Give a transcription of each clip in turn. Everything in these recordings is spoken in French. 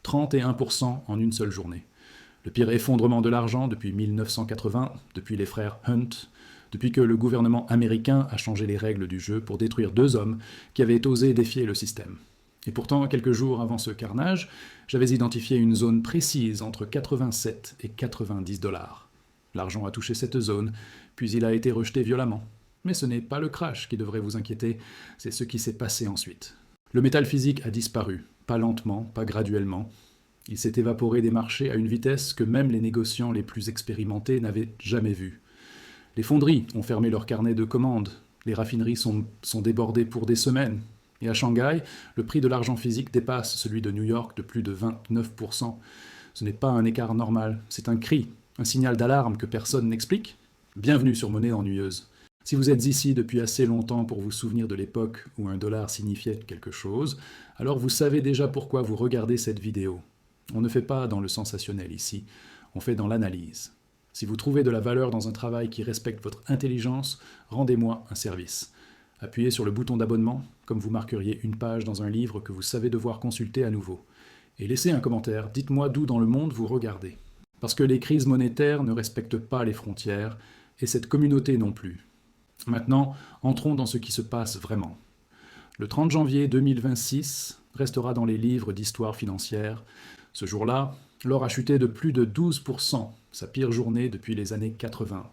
31% en une seule journée. Le pire effondrement de l'argent depuis 1980, depuis les frères Hunt, depuis que le gouvernement américain a changé les règles du jeu pour détruire deux hommes qui avaient osé défier le système. Et pourtant, quelques jours avant ce carnage, j'avais identifié une zone précise entre 87 et 90 dollars. L'argent a touché cette zone, puis il a été rejeté violemment. Mais ce n'est pas le crash qui devrait vous inquiéter, c'est ce qui s'est passé ensuite. Le métal physique a disparu, pas lentement, pas graduellement. Il s'est évaporé des marchés à une vitesse que même les négociants les plus expérimentés n'avaient jamais vue. Les fonderies ont fermé leurs carnets de commandes, les raffineries sont débordées pour des semaines. Et à Shanghai, le prix de l'argent physique dépasse celui de New York de plus de 29%. Ce n'est pas un écart normal, c'est un cri, un signal d'alarme que personne n'explique. Bienvenue sur Monnaie ennuyeuse. Si vous êtes ici depuis assez longtemps pour vous souvenir de l'époque où un dollar signifiait quelque chose, alors vous savez déjà pourquoi vous regardez cette vidéo. On ne fait pas dans le sensationnel ici, on fait dans l'analyse. Si vous trouvez de la valeur dans un travail qui respecte votre intelligence, rendez-moi un service. Appuyez sur le bouton d'abonnement, comme vous marqueriez une page dans un livre que vous savez devoir consulter à nouveau. Et laissez un commentaire, dites-moi d'où dans le monde vous regardez. Parce que les crises monétaires ne respectent pas les frontières, et cette communauté non plus. Maintenant, entrons dans ce qui se passe vraiment. Le 30 janvier 2026 restera dans les livres d'histoire financière. Ce jour-là, l'or a chuté de plus de 12%, sa pire journée depuis les années 80.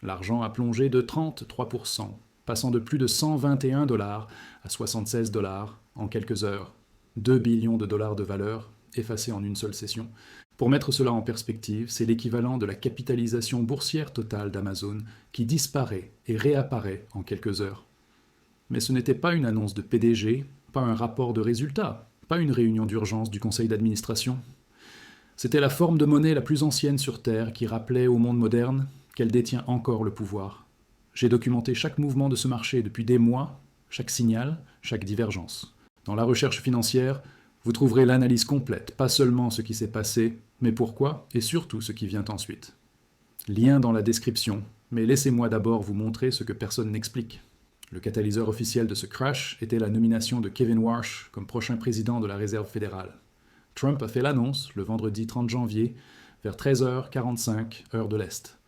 L'argent a plongé de 33%, passant de plus de 121 dollars à 76 dollars en quelques heures. 2 billions de dollars de valeur, effacés en une seule session. Pour mettre cela en perspective, c'est l'équivalent de la capitalisation boursière totale d'Amazon qui disparaît et réapparaît en quelques heures. Mais ce n'était pas une annonce de PDG, pas un rapport de résultats, pas une réunion d'urgence du conseil d'administration. C'était la forme de monnaie la plus ancienne sur Terre qui rappelait au monde moderne qu'elle détient encore le pouvoir. J'ai documenté chaque mouvement de ce marché depuis des mois, chaque signal, chaque divergence. Dans la recherche financière, vous trouverez l'analyse complète, pas seulement ce qui s'est passé, mais pourquoi et surtout ce qui vient ensuite. Lien dans la description, mais laissez-moi d'abord vous montrer ce que personne n'explique. Le catalyseur officiel de ce crash était la nomination de Kevin Warsh comme prochain président de la Réserve fédérale. Trump a fait l'annonce le vendredi 30 janvier, vers 13h45, heure de l'Est.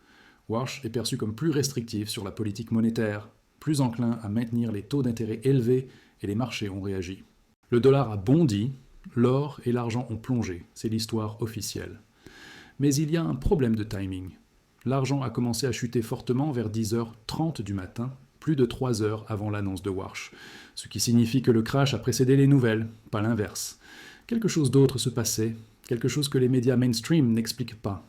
Warsh est perçu comme plus restrictif sur la politique monétaire, plus enclin à maintenir les taux d'intérêt élevés et les marchés ont réagi. Le dollar a bondi, l'or et l'argent ont plongé, c'est l'histoire officielle. Mais il y a un problème de timing. L'argent a commencé à chuter fortement vers 10h30 du matin, plus de 3 heures avant l'annonce de Warsh, ce qui signifie que le crash a précédé les nouvelles, pas l'inverse. Quelque chose d'autre se passait, quelque chose que les médias mainstream n'expliquent pas.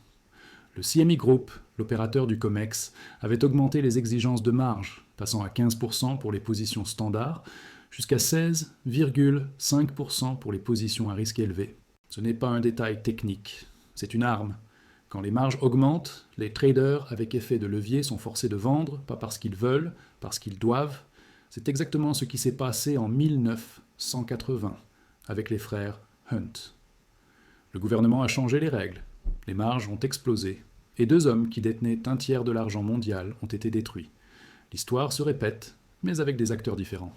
Le CME Group, l'opérateur du COMEX, avait augmenté les exigences de marge, passant à 15% pour les positions standards, jusqu'à 16,5% pour les positions à risque élevé. Ce n'est pas un détail technique, c'est une arme. Quand les marges augmentent, les traders avec effet de levier sont forcés de vendre, pas parce qu'ils veulent, parce qu'ils doivent. C'est exactement ce qui s'est passé en 1980 avec les frères Hunt. Le gouvernement a changé les règles, les marges ont explosé, et deux hommes qui détenaient un tiers de l'argent mondial ont été détruits. L'histoire se répète, mais avec des acteurs différents.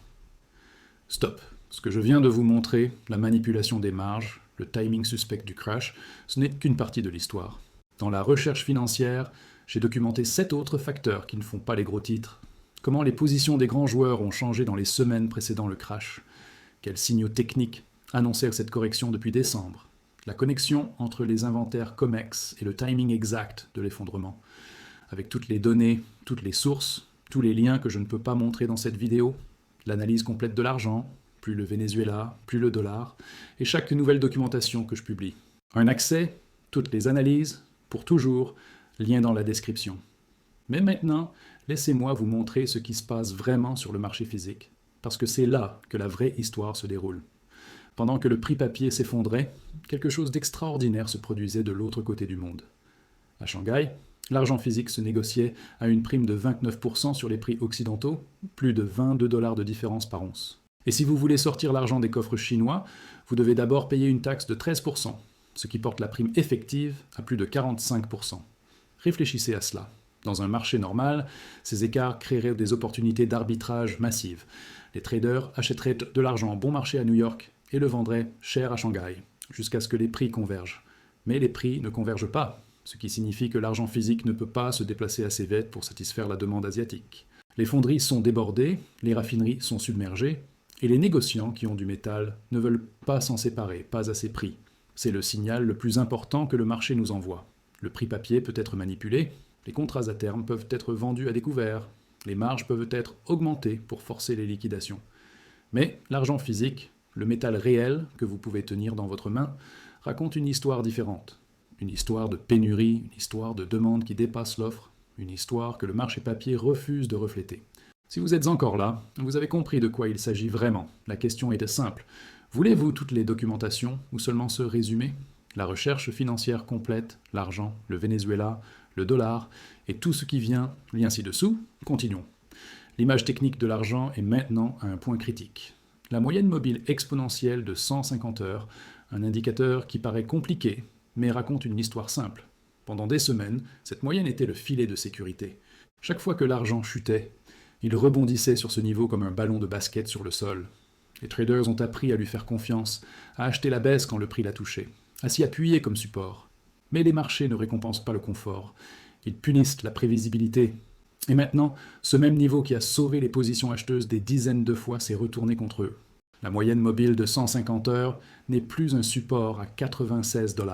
Stop. Ce que je viens de vous montrer, la manipulation des marges, le timing suspect du crash, ce n'est qu'une partie de l'histoire. Dans la recherche financière, j'ai documenté 7 autres facteurs qui ne font pas les gros titres. Comment les positions des grands joueurs ont changé dans les semaines précédant le crash. Quels signaux techniques annoncèrent cette correction depuis décembre. La connexion entre les inventaires COMEX et le timing exact de l'effondrement. Avec toutes les données, toutes les sources, tous les liens que je ne peux pas montrer dans cette vidéo, l'analyse complète de l'argent, plus le Venezuela, plus le dollar, et chaque nouvelle documentation que je publie. Un accès, toutes les analyses, pour toujours, lien dans la description. Mais maintenant, laissez-moi vous montrer ce qui se passe vraiment sur le marché physique, parce que c'est là que la vraie histoire se déroule. Pendant que le prix papier s'effondrait, quelque chose d'extraordinaire se produisait de l'autre côté du monde. À Shanghai, l'argent physique se négociait à une prime de 29% sur les prix occidentaux, plus de 22 dollars de différence par once. Et si vous voulez sortir l'argent des coffres chinois, vous devez d'abord payer une taxe de 13%, ce qui porte la prime effective à plus de 45%. Réfléchissez à cela. Dans un marché normal, ces écarts créeraient des opportunités d'arbitrage massives. Les traders achèteraient de l'argent bon marché à New York et le vendraient cher à Shanghai. jusqu'à ce que les prix convergent. Mais les prix ne convergent pas, ce qui signifie que l'argent physique ne peut pas se déplacer assez vite pour satisfaire la demande asiatique. Les fonderies sont débordées, les raffineries sont submergées, et les négociants qui ont du métal ne veulent pas s'en séparer, pas à ces prix. C'est le signal le plus important que le marché nous envoie. Le prix papier peut être manipulé, les contrats à terme peuvent être vendus à découvert, les marges peuvent être augmentées pour forcer les liquidations. Mais l'argent physique, le métal réel que vous pouvez tenir dans votre main, raconte une histoire différente. Une histoire de pénurie, une histoire de demande qui dépasse l'offre, une histoire que le marché papier refuse de refléter. Si vous êtes encore là, vous avez compris de quoi il s'agit vraiment. La question était simple. Voulez-vous toutes les documentations ou seulement ce résumé? La recherche financière complète, l'argent, le Venezuela, le dollar et tout ce qui vient ci-dessous, continuons. L'image technique de l'argent est maintenant à un point critique. La moyenne mobile exponentielle de 150 heures, un indicateur qui paraît compliqué, mais raconte une histoire simple. Pendant des semaines, cette moyenne était le filet de sécurité. Chaque fois que l'argent chutait, il rebondissait sur ce niveau comme un ballon de basket sur le sol. Les traders ont appris à lui faire confiance, à acheter la baisse quand le prix l'a touché, à s'y appuyer comme support. Mais les marchés ne récompensent pas le confort. Ils punissent la prévisibilité. Et maintenant, ce même niveau qui a sauvé les positions acheteuses des dizaines de fois s'est retourné contre eux. La moyenne mobile de 150 heures n'est plus un support à 96 $.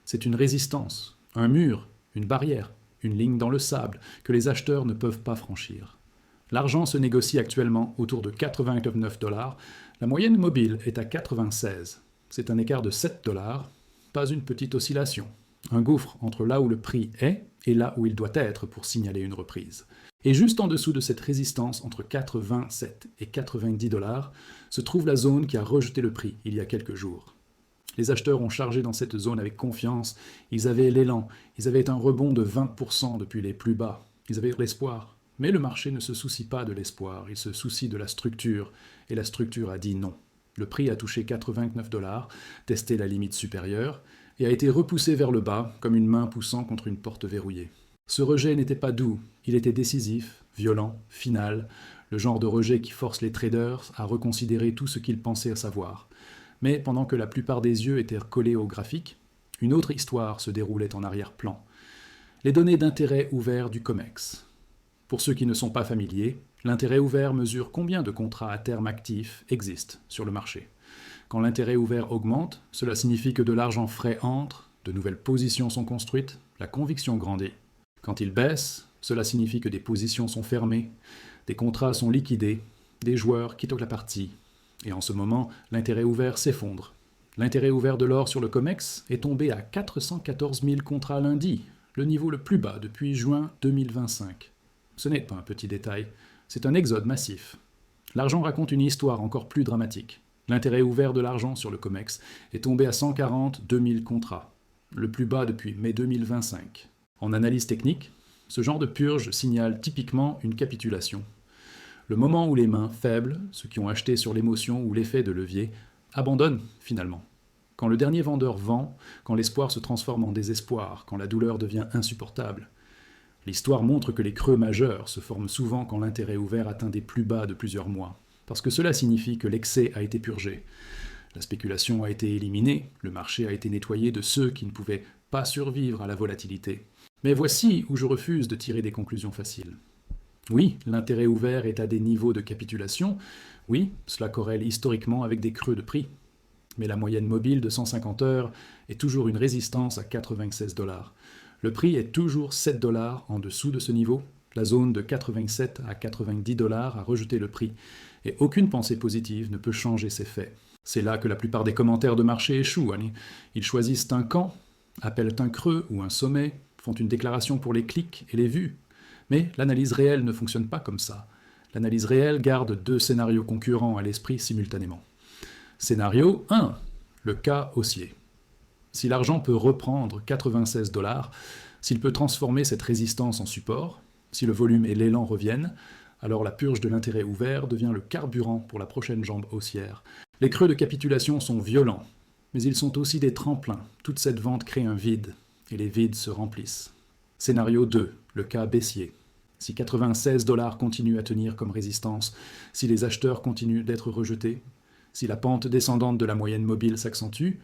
C'est une résistance, un mur, une barrière, une ligne dans le sable que les acheteurs ne peuvent pas franchir. L'argent se négocie actuellement autour de 89 $. La moyenne mobile est à 96. C'est un écart de 7 $, pas une petite oscillation. Un gouffre entre là où le prix est et là où il doit être pour signaler une reprise. Et juste en dessous de cette résistance entre 87 et 90 $ se trouve la zone qui a rejeté le prix il y a quelques jours. Les acheteurs ont chargé dans cette zone avec confiance, ils avaient l'élan, ils avaient un rebond de 20% depuis les plus bas, ils avaient l'espoir. Mais le marché ne se soucie pas de l'espoir, il se soucie de la structure, et la structure a dit non. Le prix a touché 89 $, testé la limite supérieure, et a été repoussé vers le bas comme une main poussant contre une porte verrouillée. Ce rejet n'était pas doux, il était décisif, violent, final, le genre de rejet qui force les traders à reconsidérer tout ce qu'ils pensaient savoir. Mais pendant que la plupart des yeux étaient collés au graphique, une autre histoire se déroulait en arrière-plan. Les données d'intérêt ouvert du COMEX. Pour ceux qui ne sont pas familiers, l'intérêt ouvert mesure combien de contrats à terme actifs existent sur le marché. Quand l'intérêt ouvert augmente, cela signifie que de l'argent frais entre, de nouvelles positions sont construites, la conviction grandit. Quand il baisse, cela signifie que des positions sont fermées, des contrats sont liquidés, des joueurs quittent la partie. Et en ce moment, l'intérêt ouvert s'effondre. L'intérêt ouvert de l'or sur le COMEX est tombé à 414 000 contrats lundi, le niveau le plus bas depuis juin 2025. Ce n'est pas un petit détail, c'est un exode massif. L'argent raconte une histoire encore plus dramatique. L'intérêt ouvert de l'argent sur le COMEX est tombé à 142 000 contrats, le plus bas depuis mai 2025. En analyse technique, ce genre de purge signale typiquement une capitulation. Le moment où les mains faibles, ceux qui ont acheté sur l'émotion ou l'effet de levier, abandonnent finalement. Quand le dernier vendeur vend, quand l'espoir se transforme en désespoir, quand la douleur devient insupportable. L'histoire montre que les creux majeurs se forment souvent quand l'intérêt ouvert atteint des plus bas de plusieurs mois, parce que cela signifie que l'excès a été purgé. La spéculation a été éliminée, le marché a été nettoyé de ceux qui ne pouvaient pas survivre à la volatilité. Mais voici où je refuse de tirer des conclusions faciles. Oui, l'intérêt ouvert est à des niveaux de capitulation, oui, cela corrèle historiquement avec des creux de prix. Mais la moyenne mobile de 150 heures est toujours une résistance à 96 $. Le prix est toujours 7 $ en dessous de ce niveau. La zone de 87 à 90 $ a rejeté le prix. Et aucune pensée positive ne peut changer ces faits. C'est là que la plupart des commentaires de marché échouent. Ils choisissent un camp, appellent un creux ou un sommet, font une déclaration pour les clics et les vues. Mais l'analyse réelle ne fonctionne pas comme ça. L'analyse réelle garde deux scénarios concurrents à l'esprit simultanément. Scénario 1. Le cas haussier. Si l'argent peut reprendre 96 $, s'il peut transformer cette résistance en support, si le volume et l'élan reviennent, alors la purge de l'intérêt ouvert devient le carburant pour la prochaine jambe haussière. Les creux de capitulation sont violents, mais ils sont aussi des tremplins. Toute cette vente crée un vide, et les vides se remplissent. Scénario 2, le cas baissier. Si 96 $ continue à tenir comme résistance, si les acheteurs continuent d'être rejetés, si la pente descendante de la moyenne mobile s'accentue,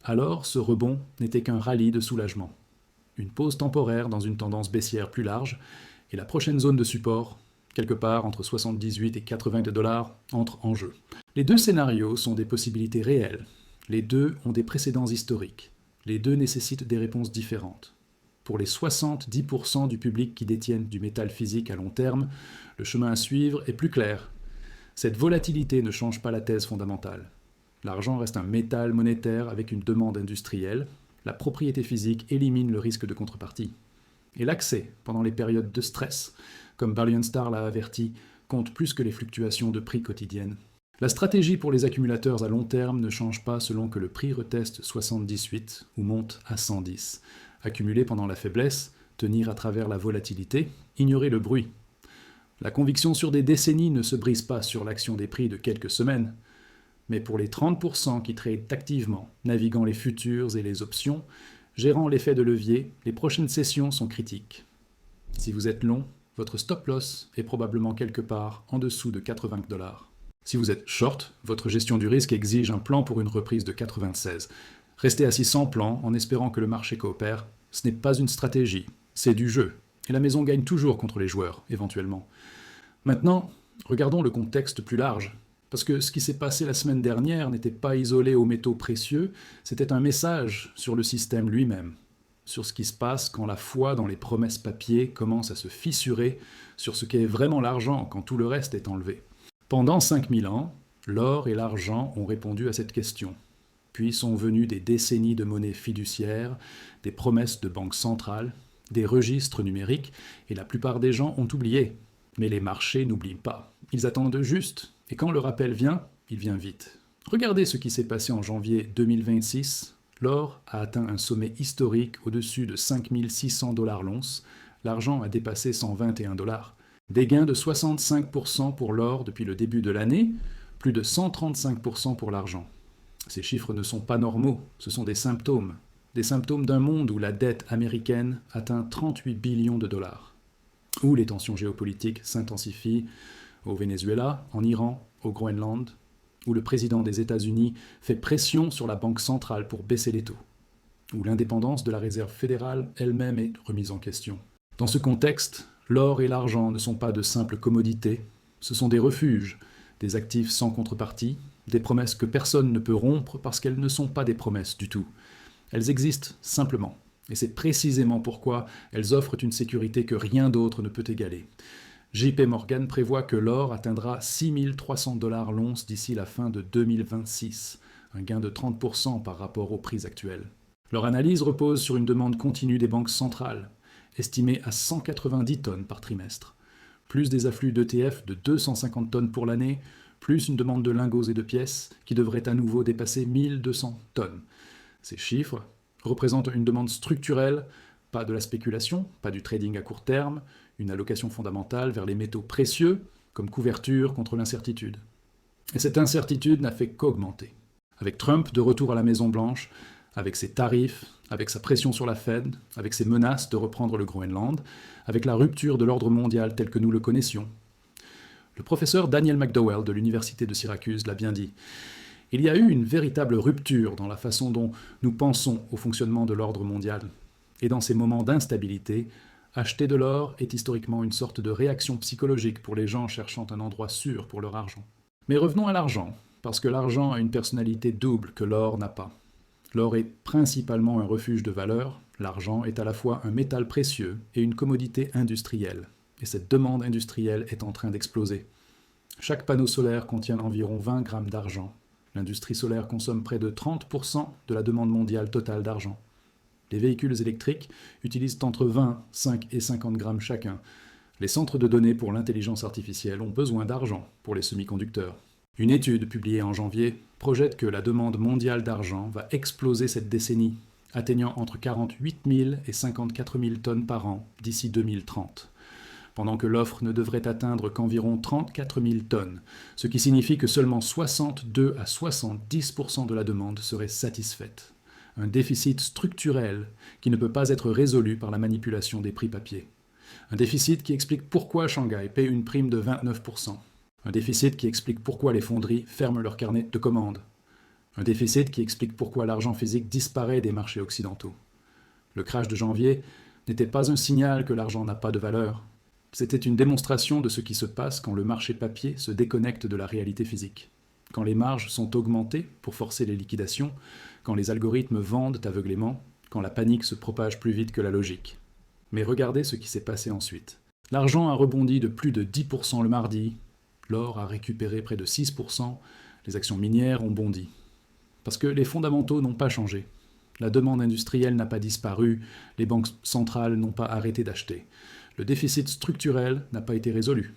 Alors, ce rebond n'était qu'un rallye de soulagement. Une pause temporaire dans une tendance baissière plus large, et la prochaine zone de support, quelque part entre 78 et 80 $, entre en jeu. Les deux scénarios sont des possibilités réelles. Les deux ont des précédents historiques. Les deux nécessitent des réponses différentes. Pour les 70% du public qui détiennent du métal physique à long terme, le chemin à suivre est plus clair. Cette volatilité ne change pas la thèse fondamentale. L'argent reste un métal monétaire avec une demande industrielle. La propriété physique élimine le risque de contrepartie. Et l'accès, pendant les périodes de stress, comme Balionstar l'a averti, compte plus que les fluctuations de prix quotidiennes. La stratégie pour les accumulateurs à long terme ne change pas selon que le prix reteste 78 ou monte à 110. Accumuler pendant la faiblesse, tenir à travers la volatilité, ignorer le bruit. La conviction sur des décennies ne se brise pas sur l'action des prix de quelques semaines. Mais pour les 30% qui tradent activement, naviguant les futurs et les options, gérant l'effet de levier, les prochaines sessions sont critiques. Si vous êtes long, votre stop loss est probablement quelque part en dessous de 80 $. Si vous êtes short, votre gestion du risque exige un plan pour une reprise de 96. Rester assis sans plan en espérant que le marché coopère, ce n'est pas une stratégie, c'est du jeu. Et la maison gagne toujours contre les joueurs, éventuellement. Maintenant, regardons le contexte plus large. Parce que ce qui s'est passé la semaine dernière n'était pas isolé aux métaux précieux, c'était un message sur le système lui-même, sur ce qui se passe quand la foi dans les promesses papier commence à se fissurer sur ce qu'est vraiment l'argent quand tout le reste est enlevé. Pendant 5000 ans, l'or et l'argent ont répondu à cette question. Puis sont venues des décennies de monnaie fiduciaire, des promesses de banques centrales, des registres numériques, et la plupart des gens ont oublié. Mais les marchés n'oublient pas. Ils attendent juste, et quand le rappel vient, il vient vite. Regardez ce qui s'est passé en janvier 2026. L'or a atteint un sommet historique au-dessus de 5 600 $ l'once. L'argent a dépassé 121 $. Des gains de 65% pour l'or depuis le début de l'année, plus de 135% pour l'argent. Ces chiffres ne sont pas normaux, ce sont des symptômes d'un monde où la dette américaine atteint 38 billions de dollars, où les tensions géopolitiques s'intensifient au Venezuela, en Iran, au Groenland, où le président des États-Unis fait pression sur la banque centrale pour baisser les taux, où l'indépendance de la Réserve fédérale elle-même est remise en question. Dans ce contexte, l'or et l'argent ne sont pas de simples commodités, ce sont des refuges, des actifs sans contrepartie, des promesses que personne ne peut rompre parce qu'elles ne sont pas des promesses du tout. Elles existent simplement, et c'est précisément pourquoi elles offrent une sécurité que rien d'autre ne peut égaler. JP Morgan prévoit que l'or atteindra 6 300 $ l'once d'ici la fin de 2026, un gain de 30% par rapport aux prix actuels. Leur analyse repose sur une demande continue des banques centrales, estimée à 190 tonnes par trimestre, plus des afflux d'ETF de 250 tonnes pour l'année, plus une demande de lingots et de pièces qui devrait à nouveau dépasser 1200 tonnes. Ces chiffres représentent une demande structurelle, pas de la spéculation, pas du trading à court terme, une allocation fondamentale vers les métaux précieux comme couverture contre l'incertitude. Et cette incertitude n'a fait qu'augmenter. Avec Trump de retour à la Maison-Blanche, avec ses tarifs, avec sa pression sur la Fed, avec ses menaces de reprendre le Groenland, avec la rupture de l'ordre mondial tel que nous le connaissions. Le professeur Daniel McDowell de l'Université de Syracuse l'a bien dit. Il y a eu une véritable rupture dans la façon dont nous pensons au fonctionnement de l'ordre mondial. Et dans ces moments d'instabilité, acheter de l'or est historiquement une sorte de réaction psychologique pour les gens cherchant un endroit sûr pour leur argent. Mais revenons à l'argent, parce que l'argent a une personnalité double que l'or n'a pas. L'or est principalement un refuge de valeur, l'argent est à la fois un métal précieux et une commodité industrielle. Et cette demande industrielle est en train d'exploser. Chaque panneau solaire contient environ 20 grammes d'argent. L'industrie solaire consomme près de 30% de la demande mondiale totale d'argent. Les véhicules électriques utilisent entre 20, 5 et 50 grammes chacun. Les centres de données pour l'intelligence artificielle ont besoin d'argent pour les semi-conducteurs. Une étude publiée en janvier projette que la demande mondiale d'argent va exploser cette décennie, atteignant entre 48 000 et 54 000 tonnes par an d'ici 2030. Pendant que l'offre ne devrait atteindre qu'environ 34 000 tonnes, ce qui signifie que seulement 62 à 70% de la demande serait satisfaite. Un déficit structurel qui ne peut pas être résolu par la manipulation des prix papier. Un déficit qui explique pourquoi Shanghai paie une prime de 29%. Un déficit qui explique pourquoi les fonderies ferment leur carnet de commandes. Un déficit qui explique pourquoi l'argent physique disparaît des marchés occidentaux. Le crash de janvier n'était pas un signal que l'argent n'a pas de valeur. C'était une démonstration de ce qui se passe quand le marché papier se déconnecte de la réalité physique. Quand les marges sont augmentées pour forcer les liquidations, quand les algorithmes vendent aveuglément, quand la panique se propage plus vite que la logique. Mais regardez ce qui s'est passé ensuite. L'argent a rebondi de plus de 10% le mardi, l'or a récupéré près de 6%, les actions minières ont bondi. Parce que les fondamentaux n'ont pas changé. La demande industrielle n'a pas disparu, les banques centrales n'ont pas arrêté d'acheter. Le déficit structurel n'a pas été résolu.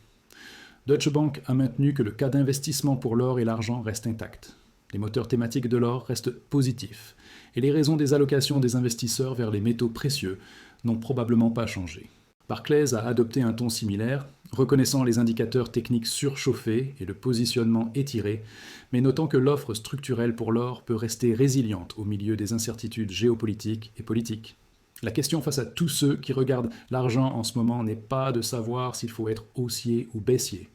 Deutsche Bank a maintenu que le cas d'investissement pour l'or et l'argent reste intact. Les moteurs thématiques de l'or restent positifs, et les raisons des allocations des investisseurs vers les métaux précieux n'ont probablement pas changé. Barclays a adopté un ton similaire, reconnaissant les indicateurs techniques surchauffés et le positionnement étiré, mais notant que l'offre structurelle pour l'or peut rester résiliente au milieu des incertitudes géopolitiques et politiques. La question face à tous ceux qui regardent l'argent en ce moment n'est pas de savoir s'il faut être haussier ou baissier,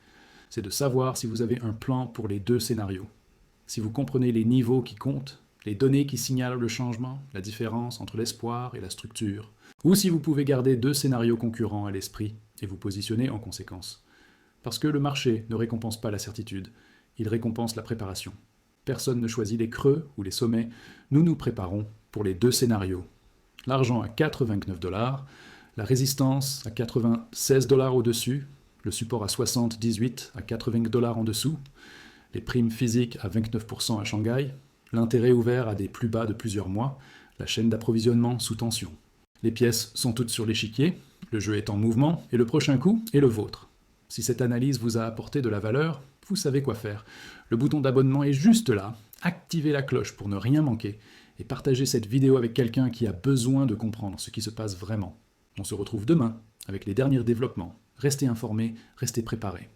c'est de savoir si vous avez un plan pour les deux scénarios. Si vous comprenez les niveaux qui comptent, les données qui signalent le changement, la différence entre l'espoir et la structure, ou si vous pouvez garder deux scénarios concurrents à l'esprit et vous positionner en conséquence. Parce que le marché ne récompense pas la certitude, il récompense la préparation. Personne ne choisit les creux ou les sommets, nous nous préparons pour les deux scénarios. L'argent à 4,29$, la résistance à 96$ au-dessus, le support à 70,18 à 80$ en dessous, les primes physiques à 29% à Shanghai, l'intérêt ouvert à des plus bas de plusieurs mois, la chaîne d'approvisionnement sous tension. Les pièces sont toutes sur l'échiquier, le jeu est en mouvement, et le prochain coup est le vôtre. Si cette analyse vous a apporté de la valeur, vous savez quoi faire. Le bouton d'abonnement est juste là, activez la cloche pour ne rien manquer, et partagez cette vidéo avec quelqu'un qui a besoin de comprendre ce qui se passe vraiment. On se retrouve demain avec les derniers développements. Restez informés, restez préparés.